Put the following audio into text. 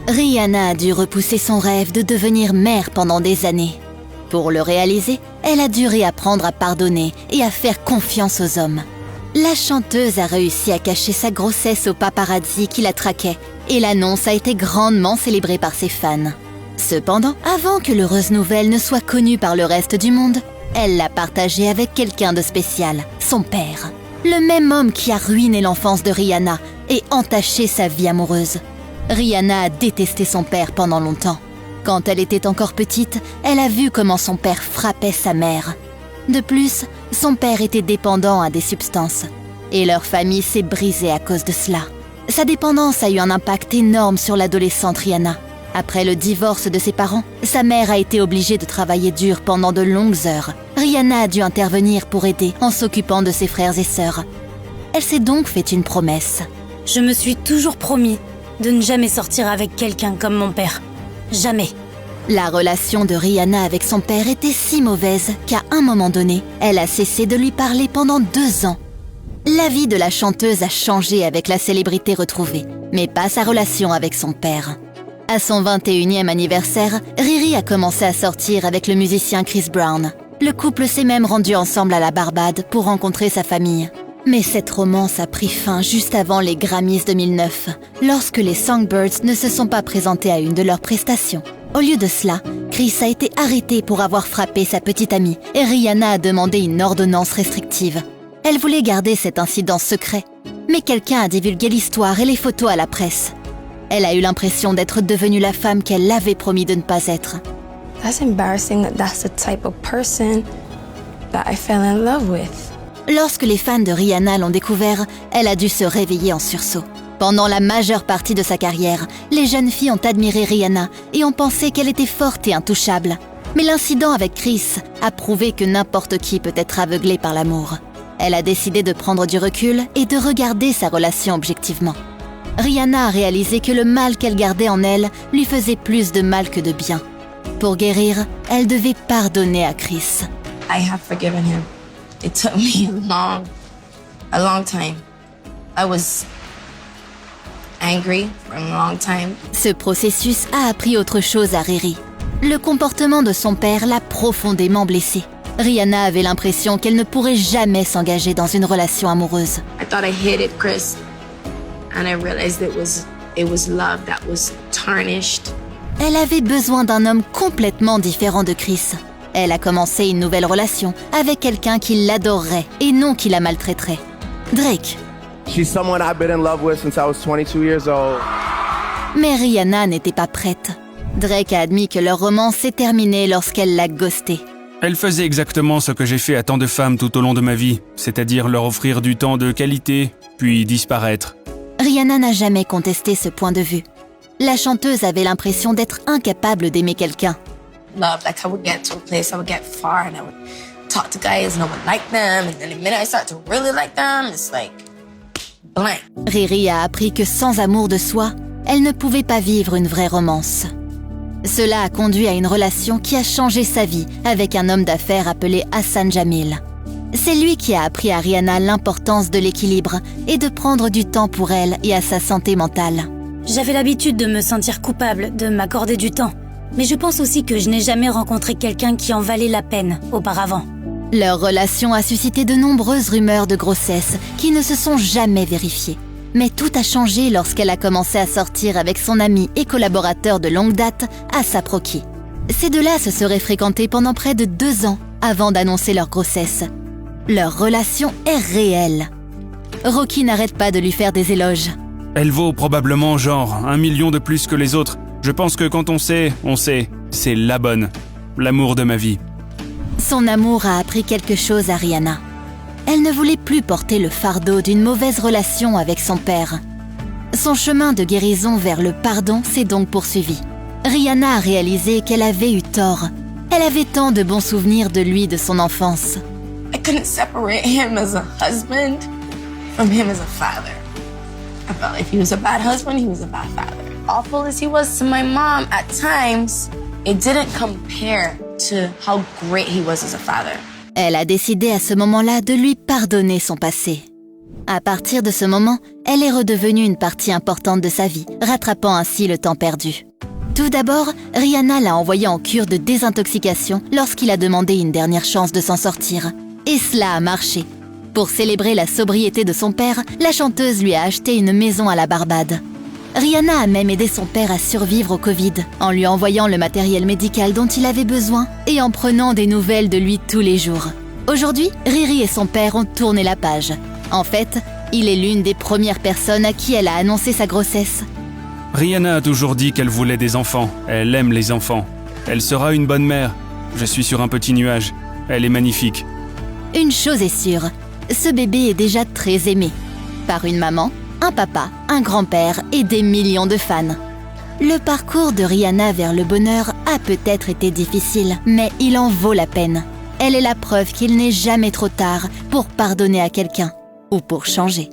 Rihanna a dû repousser son rêve de devenir mère pendant des années. Pour le réaliser, elle a dû réapprendre à pardonner et à faire confiance aux hommes. La chanteuse a réussi à cacher sa grossesse aux paparazzi qui la traquaient et l'annonce a été grandement célébrée par ses fans. Cependant, avant que l'heureuse nouvelle ne soit connue par le reste du monde, elle l'a partagée avec quelqu'un de spécial, son père. Le même homme qui a ruiné l'enfance de Rihanna et entaché sa vie amoureuse. Rihanna a détesté son père pendant longtemps. Quand elle était encore petite, elle a vu comment son père frappait sa mère. De plus, son père était dépendant à des substances. Et leur famille s'est brisée à cause de cela. Sa dépendance a eu un impact énorme sur l'adolescente Rihanna. Après le divorce de ses parents, sa mère a été obligée de travailler dur pendant de longues heures. Rihanna a dû intervenir pour aider en s'occupant de ses frères et sœurs. Elle s'est donc fait une promesse. Je me suis toujours promis de ne jamais sortir avec quelqu'un comme mon père. Jamais. La relation de Rihanna avec son père était si mauvaise qu'à un moment donné, elle a cessé de lui parler pendant 2 ans. La vie de la chanteuse a changé avec la célébrité retrouvée, mais pas sa relation avec son père. À son 21e anniversaire, Riri a commencé à sortir avec le musicien Chris Brown. Le couple s'est même rendu ensemble à la Barbade pour rencontrer sa famille. Mais cette romance a pris fin juste avant les Grammys 2009, lorsque les Songbirds ne se sont pas présentés à une de leurs prestations. Au lieu de cela, Chris a été arrêté pour avoir frappé sa petite amie et Rihanna a demandé une ordonnance restrictive. Elle voulait garder cet incident secret, mais quelqu'un a divulgué l'histoire et les photos à la presse. Elle a eu l'impression d'être devenue la femme qu'elle avait promis de ne pas être. That's embarrassing that that's the type of person that I fell in love with. Lorsque les fans de Rihanna l'ont découvert, elle a dû se réveiller en sursaut. Pendant la majeure partie de sa carrière, les jeunes filles ont admiré Rihanna et ont pensé qu'elle était forte et intouchable. Mais l'incident avec Chris a prouvé que n'importe qui peut être aveuglé par l'amour. Elle a décidé de prendre du recul et de regarder sa relation objectivement. Rihanna a réalisé que le mal qu'elle gardait en elle lui faisait plus de mal que de bien. Pour guérir, elle devait pardonner à Chris. I have forgiven him. It took me a long time. I was angry for a long time. Ce processus a appris autre chose à Riri. Le comportement de son père l'a profondément blessée. Rihanna avait l'impression qu'elle ne pourrait jamais s'engager dans une relation amoureuse. I thought I hated Chris, and I realized it was love that was tarnished. Elle avait besoin d'un homme complètement différent de Chris. Elle a commencé une nouvelle relation avec quelqu'un qui l'adorerait et non qui la maltraiterait. Drake. She's someone I've been in love with since I was 22 years old. Mais Rihanna n'était pas prête. Drake a admis que leur romance s'est terminée lorsqu'elle l'a ghosté. Elle faisait exactement ce que j'ai fait à tant de femmes tout au long de ma vie, c'est-à-dire leur offrir du temps de qualité, puis disparaître. Rihanna n'a jamais contesté ce point de vue. La chanteuse avait l'impression d'être incapable d'aimer quelqu'un. Love, like I would get to a place, I would get far, and I would talk to guys and I would like them, and then the minute I start to really like them, it's like blank. Riri a appris que sans amour de soi, elle ne pouvait pas vivre une vraie romance. Cela a conduit à une relation qui a changé sa vie avec un homme d'affaires appelé Hassan Jamil. C'est lui qui a appris à Rihanna l'importance de l'équilibre et de prendre du temps pour elle et à sa santé mentale. J'avais l'habitude de me sentir coupable, de m'accorder du temps. Mais je pense aussi que je n'ai jamais rencontré quelqu'un qui en valait la peine auparavant. Leur relation a suscité de nombreuses rumeurs de grossesse qui ne se sont jamais vérifiées. Mais tout a changé lorsqu'elle a commencé à sortir avec son ami et collaborateur de longue date, A$AP Rocky. Ces deux-là se seraient fréquentés pendant près de 2 ans avant d'annoncer leur grossesse. Leur relation est réelle. Rocky n'arrête pas de lui faire des éloges. Elle vaut probablement genre 1 million de plus que les autres. Je pense que quand on sait, c'est la bonne. L'amour de ma vie. Son amour a appris quelque chose à Rihanna. Elle ne voulait plus porter le fardeau d'une mauvaise relation avec son père. Son chemin de guérison vers le pardon s'est donc poursuivi. Rihanna a réalisé qu'elle avait eu tort. Elle avait tant de bons souvenirs de lui de son enfance. I couldn't separate him as a husband from him as a father. I felt like he was a bad husband, he was a bad father. Awful as he was to my mom, at times, it didn't compare to how great he was as a father. Elle a décidé à ce moment-là de lui pardonner son passé. À partir de ce moment, elle est redevenue une partie importante de sa vie, rattrapant ainsi le temps perdu. Tout d'abord, Rihanna l'a envoyé en cure de désintoxication lorsqu'il a demandé une dernière chance de s'en sortir. Et cela a marché. Pour célébrer la sobriété de son père, la chanteuse lui a acheté une maison à la Barbade. Rihanna a même aidé son père à survivre au Covid, en lui envoyant le matériel médical dont il avait besoin et en prenant des nouvelles de lui tous les jours. Aujourd'hui, Riri et son père ont tourné la page. En fait, il est l'une des premières personnes à qui elle a annoncé sa grossesse. Rihanna a toujours dit qu'elle voulait des enfants. Elle aime les enfants. Elle sera une bonne mère. Je suis sur un petit nuage. Elle est magnifique. Une chose est sûre, ce bébé est déjà très aimé. Par une maman, un papa, un grand-père et des millions de fans. Le parcours de Rihanna vers le bonheur a peut-être été difficile, mais il en vaut la peine. Elle est la preuve qu'il n'est jamais trop tard pour pardonner à quelqu'un ou pour changer.